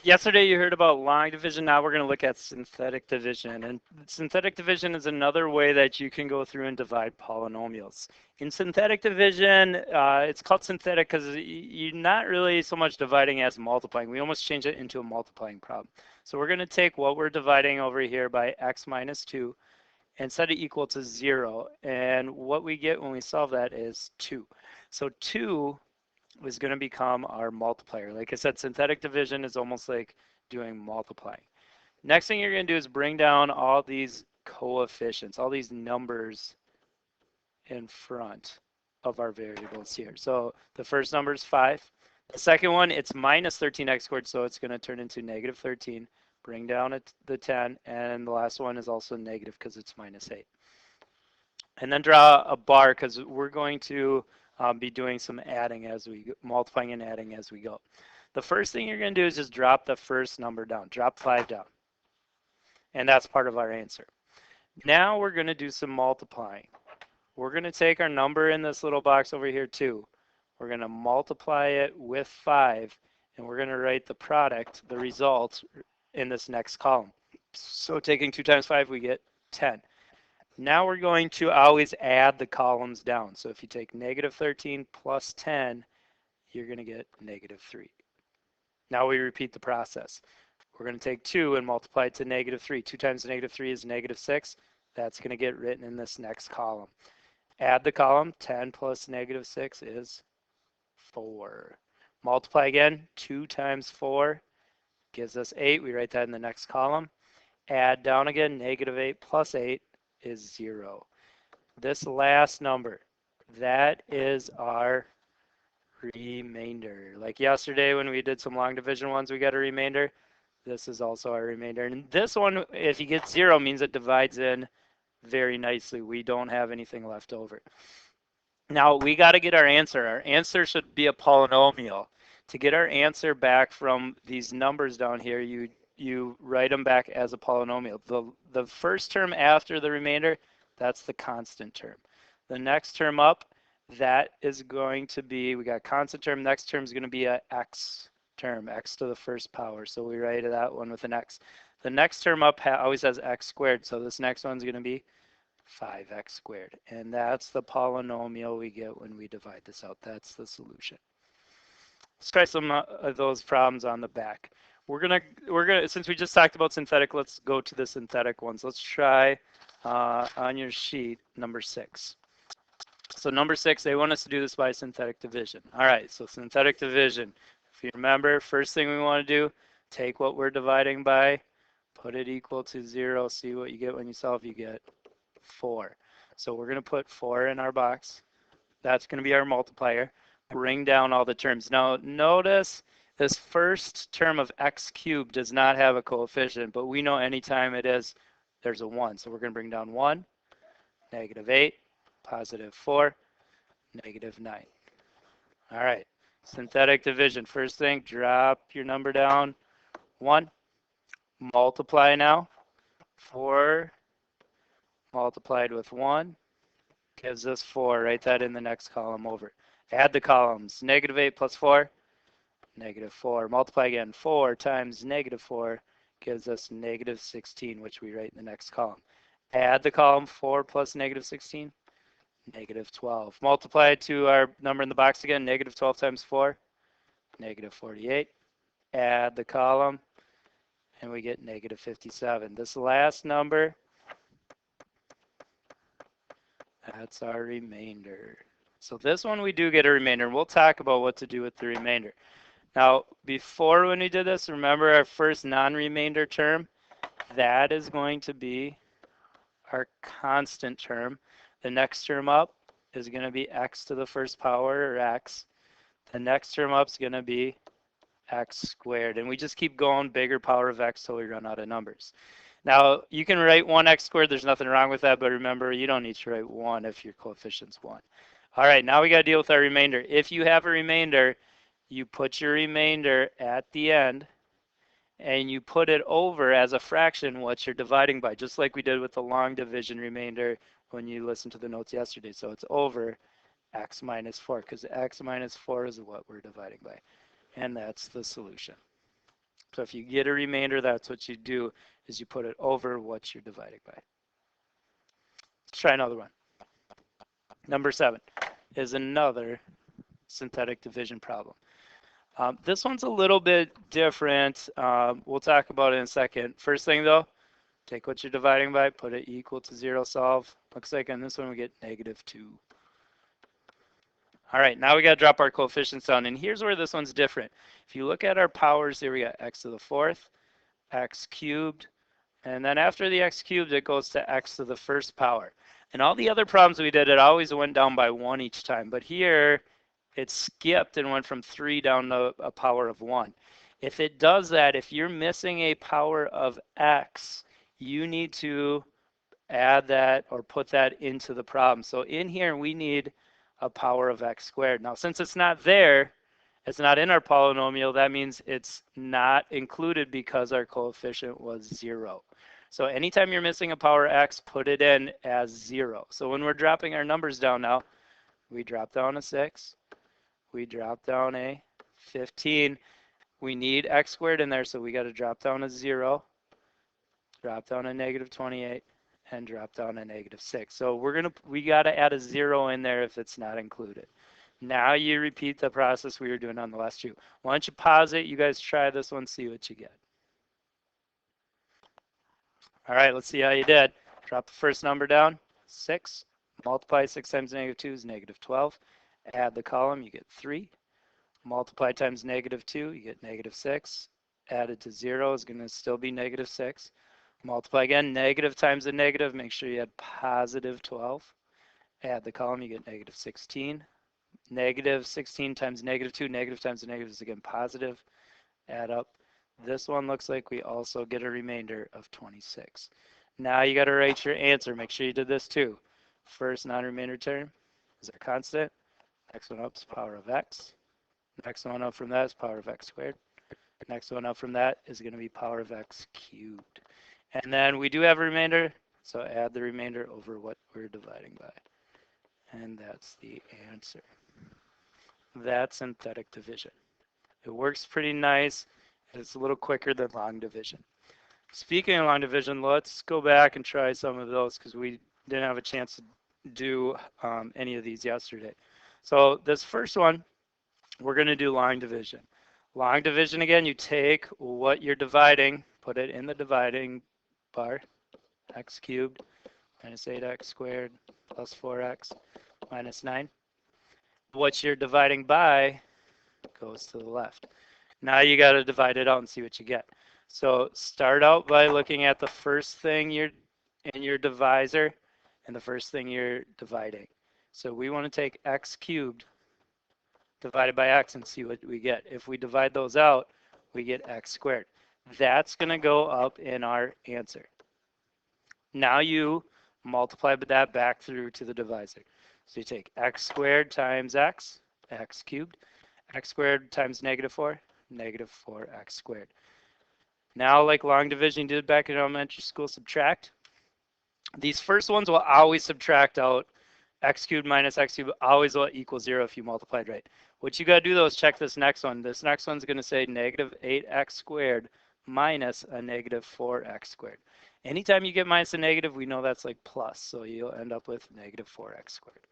Yesterday you heard about long division. Now we're going to look at synthetic division. And synthetic division is another way that you can go through and divide polynomials. In synthetic division, it's called synthetic because you're not really so much dividing as multiplying. We almost change it into a multiplying problem. So we're going to take what we're dividing over here by x minus 2 and set it equal to 0. And what we get when we solve that is 2. So 2 is going to become our multiplier. Like I said, synthetic division is almost like doing multiplying. Next thing you're going to do is bring down all these coefficients, all these numbers in front of our variables here. So the first number is 5. The second one, it's minus 13x squared, so it's going to turn into negative 13. Bring down the 10, and the last one is also negative because it's minus 8. And then draw a bar because we're going to be doing some adding as we go, multiplying and adding as we go. The first thing you're going to do is just drop the first number down, drop 5 down. And that's part of our answer. Now we're going to do some multiplying. We're going to take our number in this little box over here, 2. We're going to multiply it with 5, and we're going to write the product, the result, in this next column. So taking 2 times 5, we get 10. Now we're going to always add the columns down. So if you take negative 13 plus 10, you're going to get negative 3. Now we repeat the process. We're going to take 2 and multiply it to negative 3. 2 times negative 3 is negative 6. That's going to get written in this next column. Add the column. 10 plus negative 6 is 4. Multiply again. 2 times 4 gives us 8. We write that in the next column. Add down again. Negative 8 plus 8 is 0. This last number, that is our remainder. Like yesterday when we did some long division ones, we got a remainder. This is also our remainder. And this one, if you get 0, means it divides in very nicely. We don't have anything left over. Now we got to get our answer. Our answer should be a polynomial. To get our answer back from these numbers down here, you write them back as a polynomial. The first term after the remainder, that's the constant term. The next term up, that is going to be, we got constant term, next term is going to be a x term, x to the first power. So we write that one with an x. The next term up always has x squared. So this next one's going to be 5x squared. And that's the polynomial we get when we divide this out. That's the solution. Let's try some of those problems on the back. We're gonna since we just talked about synthetic, let's go to the synthetic ones. Let's try on your sheet number 6. So number 6, they want us to do this by synthetic division. All right, so synthetic division. If you remember, first thing we want to do, take what we're dividing by, put it equal to 0. See what you get when you solve. You get 4. So we're going to put 4 in our box. That's going to be our multiplier. Bring down all the terms. Now notice this first term of x cubed does not have a coefficient, but we know anytime it is, there's a 1. So we're going to bring down 1, negative 8, positive 4, negative 9. All right, synthetic division. First thing, drop your number down, 1. Multiply now. 4 multiplied with 1 gives us 4. Write that in the next column over. Add the columns. Negative 8 plus 4, negative 4. Multiply again. 4 times negative 4 gives us negative 16, which we write in the next column. Add the column 4 plus negative 16, negative 12. Multiply it to our number in the box again. Negative 12 times 4, negative 48. Add the column, and we get negative 57. This last number, that's our remainder. So this one we do get a remainder, and we'll talk about what to do with the remainder. Now, before when we did this, remember our first non-remainder term? That is going to be our constant term. The next term up is going to be x to the first power, or x. The next term up is going to be x squared. And we just keep going, bigger power of x till we run out of numbers. Now, you can write 1x squared. There's nothing wrong with that. But remember, you don't need to write 1 if your coefficient's 1. All right, now we got to deal with our remainder. If you have a remainder, you put your remainder at the end, and you put it over as a fraction what you're dividing by, just like we did with the long division remainder when you listened to the notes yesterday. So it's over x minus 4, because x minus 4 is what we're dividing by. And that's the solution. So if you get a remainder, that's what you do, is you put it over what you're dividing by. Let's try another one. Number 7 is another synthetic division problem. This one's a little bit different. We'll talk about it in a second. First thing though, take what you're dividing by, put it equal to 0, solve. Looks like on this one we get -2. All right, now we got to drop our coefficients down, and here's where this one's different. If you look at our powers here, we got x to the 4th, x cubed, and then after the x cubed, it goes to x to the 1st power. And all the other problems we did, it always went down by 1 each time. But here, it skipped and went from 3 down to a power of 1. If it does that, if you're missing a power of x, you need to add that or put that into the problem. So in here, we need a power of x squared. Now, since it's not there, it's not in our polynomial, that means it's not included because our coefficient was 0. So anytime you're missing a power x, put it in as 0. So when we're dropping our numbers down now, we drop down a 6, we drop down a 15. We need x squared in there, so we got to drop down a 0, drop down a -28, and drop down a -6. So we got to add a 0 in there if it's not included. Now you repeat the process we were doing on the last two. Why don't you pause it? You guys try this one, see what you get. All right, let's see how you did. Drop the first number down, 6. Multiply 6 times -2 is -12. Add the column, you get 3. Multiply times -2, you get -6. Added to 0 is going to still be -6. Multiply again, negative times a negative, make sure you add +12. Add the column, you get -16. -16 times -2, negative times a negative is again positive. Add up. This one looks like we also get a remainder of 26. Now you got to write your answer. Make sure you did this too. First non-remainder term is our constant. Next one up is power of x. Next one up from that is power of x squared. Next one up from that is going to be power of x cubed. And then we do have a remainder, so add the remainder over what we're dividing by. And that's the answer. That's synthetic division. It works pretty nice. It's a little quicker than long division. Speaking of long division, let's go back and try some of those because we didn't have a chance to do any of these yesterday. So this first one, we're going to do long division. Long division, again, you take what you're dividing, put it in the dividing bar, x cubed minus 8x squared plus 4x minus 9. What you're dividing by goes to the left. Now you got to divide it out and see what you get. So start out by looking at the first thing you're in your divisor and the first thing you're dividing. So we want to take x cubed divided by x and see what we get. If we divide those out, we get x squared. That's going to go up in our answer. Now you multiply that back through to the divisor. So you take x squared times x, x cubed, x squared times -4, -4x squared. Now, like long division did back in elementary school, subtract. These first ones will always subtract out. X cubed minus x cubed always will equal 0 if you multiplied right. What you got to do though is check this next one. This next one's going to say -8x squared minus a -4x squared. Anytime you get minus a negative, we know that's like plus, so you'll end up with -4x squared.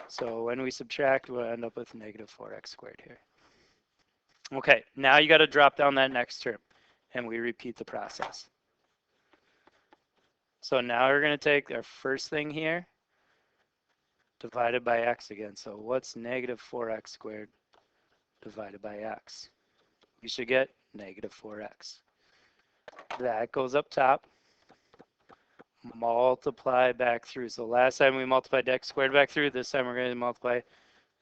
So when we subtract, we'll end up with -4x squared here. Okay, now you got to drop down that next term, and we repeat the process. So now we're going to take our first thing here, divided by x again. So what's -4x squared divided by x? We should get -4x. That goes up top. Multiply back through. So last time we multiplied x squared back through. This time we're going to multiply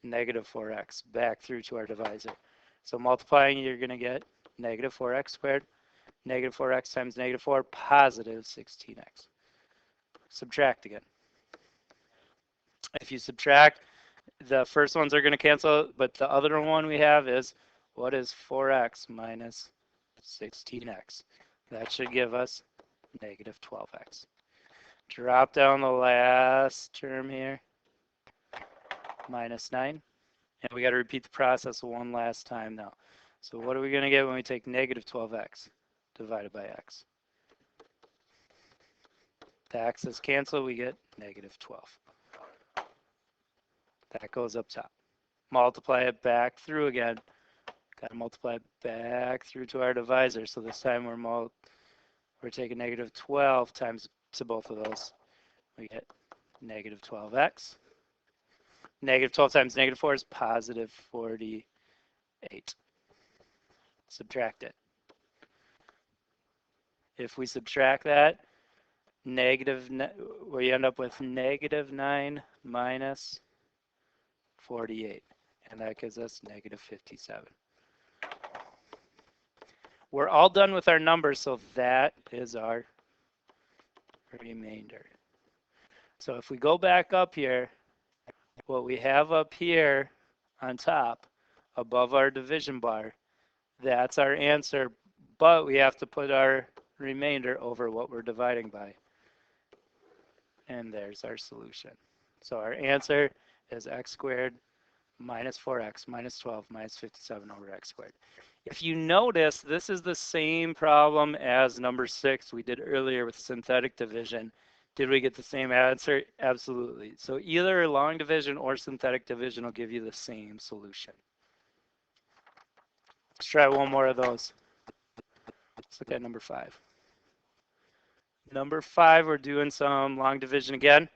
-4x back through to our divisor. So multiplying, you're going to get -4x squared. -4x times -4, positive 16x. Subtract again. If you subtract, the first ones are going to cancel, but the other one we have is, what is 4x minus 16x? That should give us -12x. Drop down the last term here, -9. And we got to repeat the process one last time now. So what are we going to get when we take negative 12x divided by x? The x's cancel, we get negative 12. That goes up top. Multiply it back through again. Got to multiply it back through to our divisor. So this time we're taking negative 12 times to both of those. We get negative 12x. Negative 12 times negative 4 is positive 48. Subtract it. If we subtract that, we end up with negative 9 minus 48. And that gives us negative 57. We're all done with our numbers, so that is our remainder. So if we go back up here, what we have up here on top, above our division bar, that's our answer, but we have to put our remainder over what we're dividing by. And there's our solution. So our answer is x squared minus 4x minus 12 minus 57 over x squared. If you notice, this is the same problem as number 6 we did earlier with synthetic division. Did we get the same answer? Absolutely. So either long division or synthetic division will give you the same solution. Let's try one more of those. Let's look at number 5. Number 5, we're doing some long division again.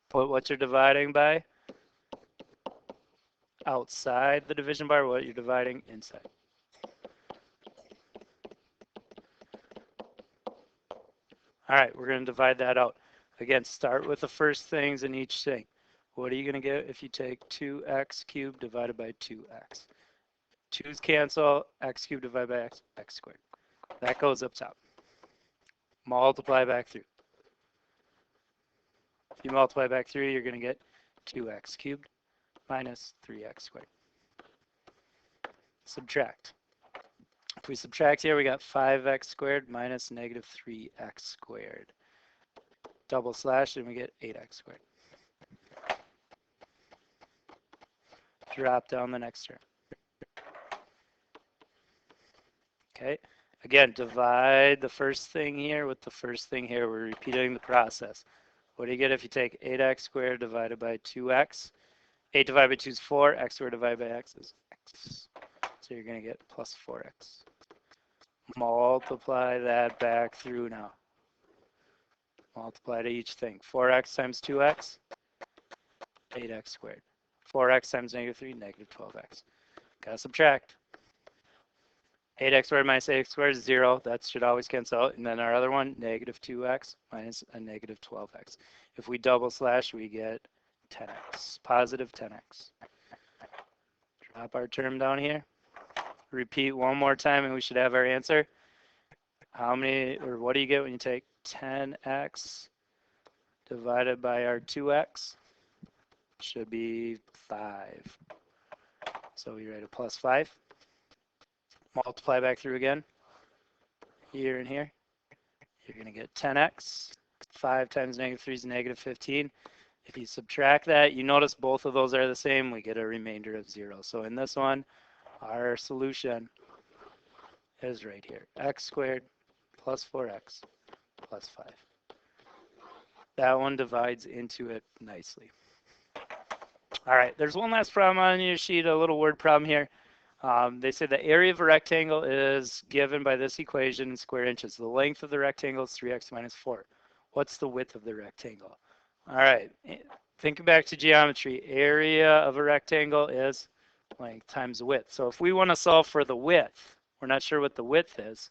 Put what you're dividing by outside the division bar, what you're dividing inside. All right, we're going to divide that out. Again, start with the first things in each thing. What are you going to get if you take 2x cubed divided by 2x? 2's cancel, x cubed divided by x, x squared. That goes up top. Multiply back through. If you multiply back through, you're going to get 2x cubed minus 3x squared. Subtract. If we subtract here, we got 5x squared minus negative 3x squared. Double slash, and we get 8x squared. Drop down the next term. Okay, again, divide the first thing here with the first thing here. We're repeating the process. What do you get if you take 8x squared divided by 2x? 8 divided by 2 is 4. X squared divided by x is x. So you're going to get plus 4x. Multiply that back through now. Multiply to each thing. 4x times 2x, 8x squared. 4x times negative 3, negative 12x. Got to subtract. 8x squared minus 8x squared is 0. That should always cancel out. And then our other one, negative 2x minus a negative 12x. If we double slash, we get 10x, positive 10x. Drop our term down here. Repeat one more time and we should have our answer. How many, or what do you get when you take 10x divided by our 2x? Should be 5. So we write a plus 5. Multiply back through again. Here and here. You're going to get 10x. 5 times negative 3 is negative 15. If you subtract that, you notice both of those are the same. We get a remainder of 0. So in this one, our solution is right here. X squared plus 4x plus 5. That one divides into it nicely. All right, there's one last problem on your sheet, a little word problem here. They say the area of a rectangle is given by this equation in square inches. The length of the rectangle is 3x minus 4. What's the width of the rectangle? All right, thinking back to geometry, area of a rectangle is length times width. So if we want to solve for the width, we're not sure what the width is,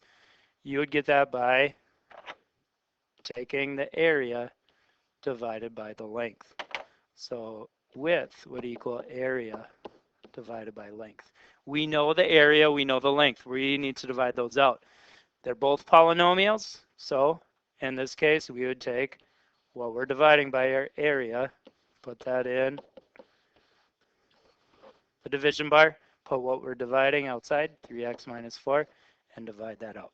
you would get that by taking the area divided by the length. So width would equal area divided by length. We know the area, we know the length. We need to divide those out. They're both polynomials, so in this case we would take what we're dividing by our area, put that in the division bar, put what we're dividing outside, 3x minus 4, and divide that out.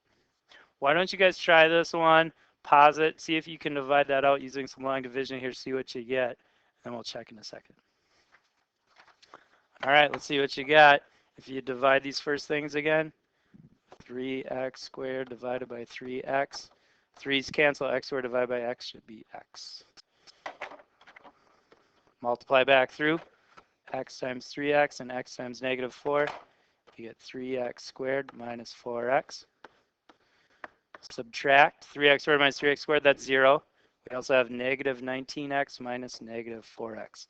Why don't you guys try this one, pause it, see if you can divide that out using some long division here, see what you get, and we'll check in a second. All right, let's see what you got. If you divide these first things again, 3x squared divided by 3x. 3's cancel, x squared divided by x should be x. Multiply back through, x times 3x and x times negative 4. You get 3x squared minus 4x. Subtract 3x squared minus 3x squared, that's 0. We also have negative 19x minus negative 4x.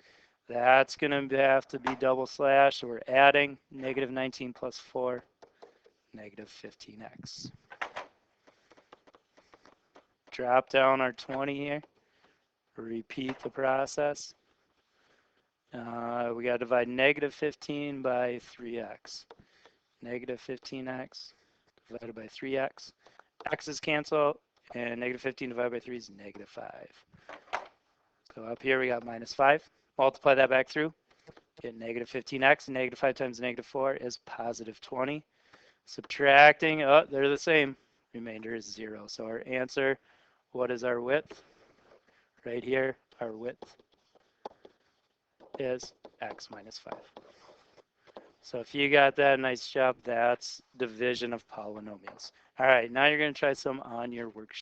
That's going to have to be double slashed, so we're adding negative 19 plus 4, negative 15x. Drop down our 20 here. Repeat the process. We got to divide negative 15 by 3x. Negative 15x divided by 3x. X's cancel, and negative 15 divided by 3 is negative 5. So up here we got minus 5. Multiply that back through. Get negative 15x. Negative 5 times negative 4 is positive 20. Subtracting, oh, they're the same. Remainder is 0. So our answer, what is our width? Right here, our width is x minus 5. So if you got that, nice job. That's division of polynomials. All right, now you're going to try some on your worksheet.